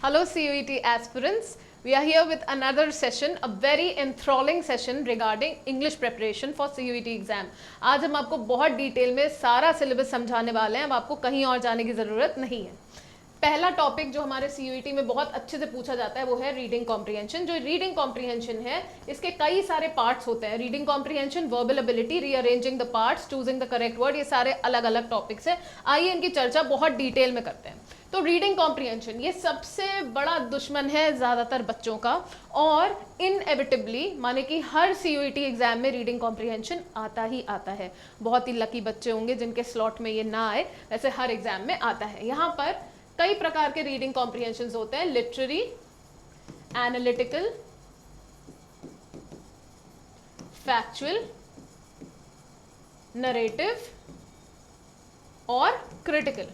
Hello CUET aspirants, we are here with another session, a very enthralling session regarding English preparation for CUET exam. आज हम आपको बहुत detail में सारा syllabus समझाने वाले हैं, अब आपको कहीं और जाने की ज़रूरत नहीं है। पहला टॉपिक जो हमारे CUET में बहुत अच्छे से पूछा जाता है वो है रीडिंग कॉम्प्रिहेंशन। जो रीडिंग कॉम्प्रिहेंशन है इसके कई सारे पार्ट्स होते हैं। Reading comprehension, verbal ability, rearranging the parts, choosing the correct word, ये सारे अलग अलग टॉपिक्स हैं। आइए इनकी चर्चा बहुत डिटेल में करते हैं। तो रीडिंग कॉम्प्रिहेंशन ये सबसे बड़ा दुश्मन है ज़्यादातर बच्चों का, और इनएविटेबली माने कि हर CUET एग्जाम में रीडिंग कॉम्प्रिहेंशन आता ही आता है। बहुत ही लकी बच्चे होंगे जिनके स्लॉट में ये ना आए, वैसे हर एग्जाम में आता है। यहाँ पर कई प्रकार के रीडिंग कॉम्प्रिहेंशन होते हैं, लिटरेरी, एनालिटिकल, फैक्चुअल, नरेटिव और क्रिटिकल।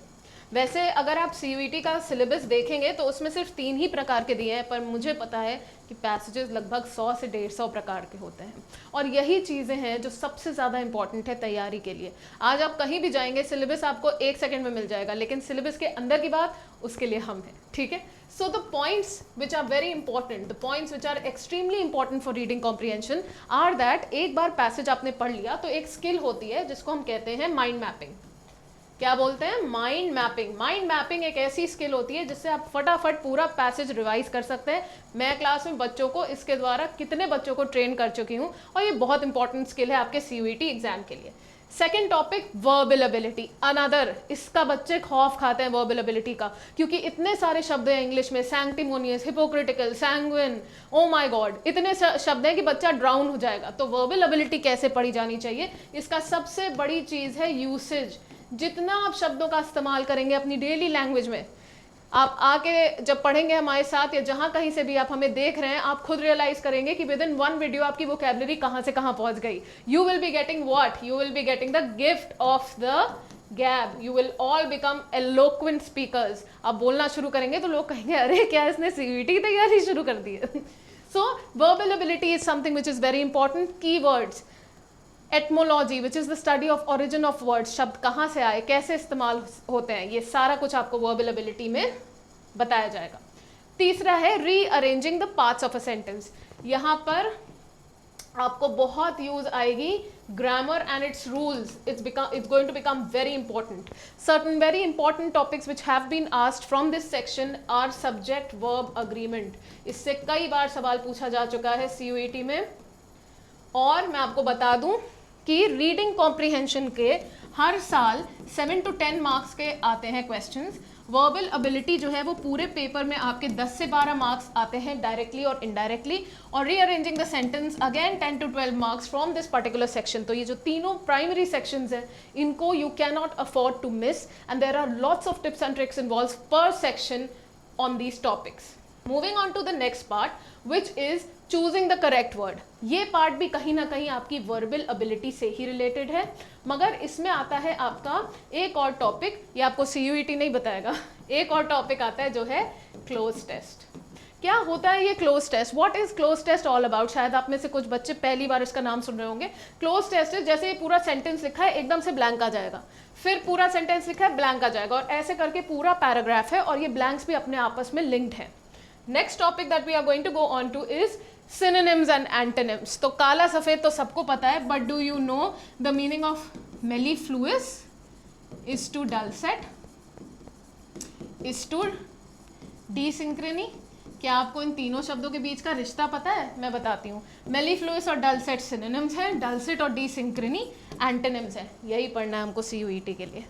वैसे अगर आप CUET का सिलेबस देखेंगे तो उसमें सिर्फ 3 ही प्रकार के दिए हैं, पर मुझे पता है कि पैसेजेस लगभग 100 से 150 प्रकार के होते हैं, और यही चीज़ें हैं जो सबसे ज़्यादा इंपॉर्टेंट है तैयारी के लिए। आज आप कहीं भी जाएंगे, सिलेबस आपको 1 सेकंड में मिल जाएगा, लेकिन सिलेबस के अंदर की बात उसके लिए हम हैं, ठीक है। So the points which are very important, the points which are extremely important for reading comprehension are that एक बार पैसेज आपने पढ़ लिया तो एक स्किल होती है जिसको हम कहते हैं माइंड मैपिंग। क्या बोलते हैं? Mind mapping. माइंड मैपिंग एक ऐसी स्किल होती है जिससे आप फटाफट पूरा पैसेज रिवाइज कर सकते हैं। मैं क्लास में बच्चों को इसके द्वारा कितने बच्चों को ट्रेन कर चुकी हूँ, और ये बहुत इंपॉर्टेंट स्किल है आपके CUET एग्जाम के लिए। Second topic, verbal ability. Another, इसका बच्चे खौफ खाते हैं वर्बल एबिलिटी का, क्योंकि इतने सारे शब्द हैं इंग्लिश में, sanctimonious, hypocritical, sanguine, oh my god, इतने शब्द हैं कि बच्चा ड्राउन हो जाएगा। तो वर्बल एबिलिटी कैसे पढ़ी जानी चाहिए, इसका सबसे बड़ी चीज़ है यूसेज। जितना आप शब्दों का इस्तेमाल करेंगे अपनी डेली लैंग्वेज में, आप आके जब पढ़ेंगे हमारे साथ या जहाँ कहीं से भी आप हमें देख रहे हैं, आप खुद रियलाइज करेंगे कि विद इन 1 वीडियो आपकी वोकैबुलरी कहाँ से कहाँ पहुँच गई। You will be getting what? You will be getting the gift of the gab. You will all become eloquent speakers. आप बोलना शुरू करेंगे तो लोग कहेंगे अरे क्या इसने CUET की तैयारी शुरू कर दी है। So verbal ability is something which is very important. Keywords, etymology which is the study of origin of words, शब्द कहाँ से आए, कैसे इस्तेमाल होते हैं, ये सारा कुछ आपको वर्बल एबिलिटी में बताया जाएगा। तीसरा है rearranging the parts of a sentence. यहाँ पर आपको बहुत यूज आएगी grammar and it's rules. it's going to become very important. Certain very important topics which have been asked from this section are subject verb agreement. इससे कई बार सवाल पूछा जा चुका है CUET में, और मैं आपको बता दूं कि रीडिंग कॉम्प्रिहेंशन के हर साल 7 to 10 मार्क्स के आते हैं क्वेश्चंस। वर्बल एबिलिटी जो है वो पूरे पेपर में आपके 10 से 12 मार्क्स आते हैं डायरेक्टली और इनडायरेक्टली, और rearranging the sentence again 10 to 12 marks from this particular section. तो ये जो तीनों प्राइमरी सेक्शंस हैं इनको you can not afford to miss, and there are lots of tips and tricks involve पर section on these topics. Moving on to the next part which is choosing the correct word. ये part भी कहीं ना कहीं आपकी verbal ability से ही related है, मगर इसमें आता है आपका एक और टॉपिक, ये आपको CUET नहीं बताएगा। एक और टॉपिक आता है जो है क्लोज टेस्ट। क्या होता है ये cloze test? What is cloze test all about? शायद आप में से कुछ बच्चे पहली बार इसका नाम सुन रहे होंगे। क्लोज टेस्ट है जैसे ये पूरा सेंटेंस लिखा है एकदम से ब्लैंक आ जाएगा, फिर पूरा सेंटेंस लिखा है ब्लैंक आ जाएगा, और ऐसे करके पूरा पैराग्राफ है, और ये ब्लैंक्स भी अपने आपस में लिंक्ड है। Next topic that we are going to go on to is synonyms and antonyms. तो काला सफेद तो सबको पता है, but do you know the meaning of mellifluous is to dulcet is to desynchrony? क्या आपको इन तीनों शब्दों के बीच का रिश्ता पता है? मैं बताती हूँ। mellifluous और dulcet synonyms हैं, dulcet और desynchrony antonyms हैं। यही पढ़ना है हमको CUET के लिए।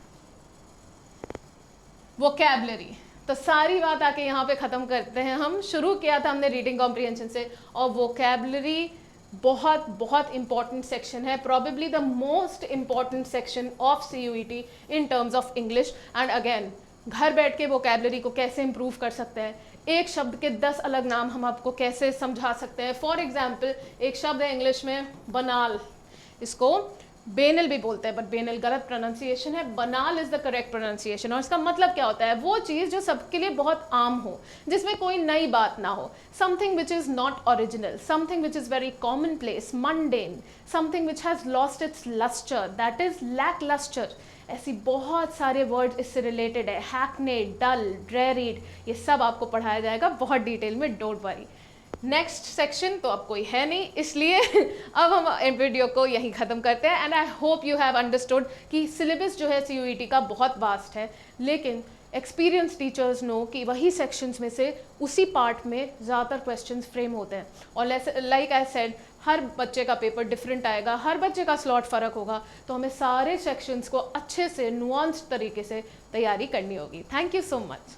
vocabulary, तो सारी बात आके यहाँ पे ख़त्म करते हैं। हम शुरू किया था हमने रीडिंग कॉम्प्रिहेंशन से, और वोकैबुलरी बहुत बहुत इंपॉर्टेंट सेक्शन है, probably the most important section of CUET in terms of English. And again, घर बैठ के वोकैबुलरी को कैसे इम्प्रूव कर सकते हैं, एक शब्द के 10 अलग नाम हम आपको कैसे समझा सकते हैं। फॉर एग्जाम्पल, एक शब्द है इंग्लिश में बनाल, इसको बेनल भी बोलते हैं, बट बेनल गलत प्रोनाउंसिएशन है, बनाल इज द करेक्ट प्रोनाउंसिएशन। और इसका मतलब क्या होता है? वो चीज़ जो सबके लिए बहुत आम हो, जिसमें कोई नई बात ना हो, something which is not original, something which is very commonplace, mundane, something which has lost its lustre, that is lacklustre. ऐसी बहुत सारे वर्ड्स इससे रिलेटेड है, हैकने, डल, ड्रे रीड, ये सब आपको पढ़ाया जाएगा बहुत डिटेल में, डोंट वरी। नेक्स्ट सेक्शन तो अब कोई है नहीं, इसलिए अब हम वीडियो को यहीं ख़त्म करते हैं। And I hope you have understood कि सिलेबस जो है CUET का बहुत वास्ट है, लेकिन एक्सपीरियंस टीचर्स नो कि वही सेक्शंस में से उसी पार्ट में ज़्यादातर क्वेश्चंस फ्रेम होते हैं। और लाइक आई सेड, हर बच्चे का पेपर डिफरेंट आएगा, हर बच्चे का स्लॉट फ़र्क होगा, तो हमें सारे सेक्शंस को अच्छे से नुआंस्ड तरीके से तैयारी करनी होगी। Thank you so much.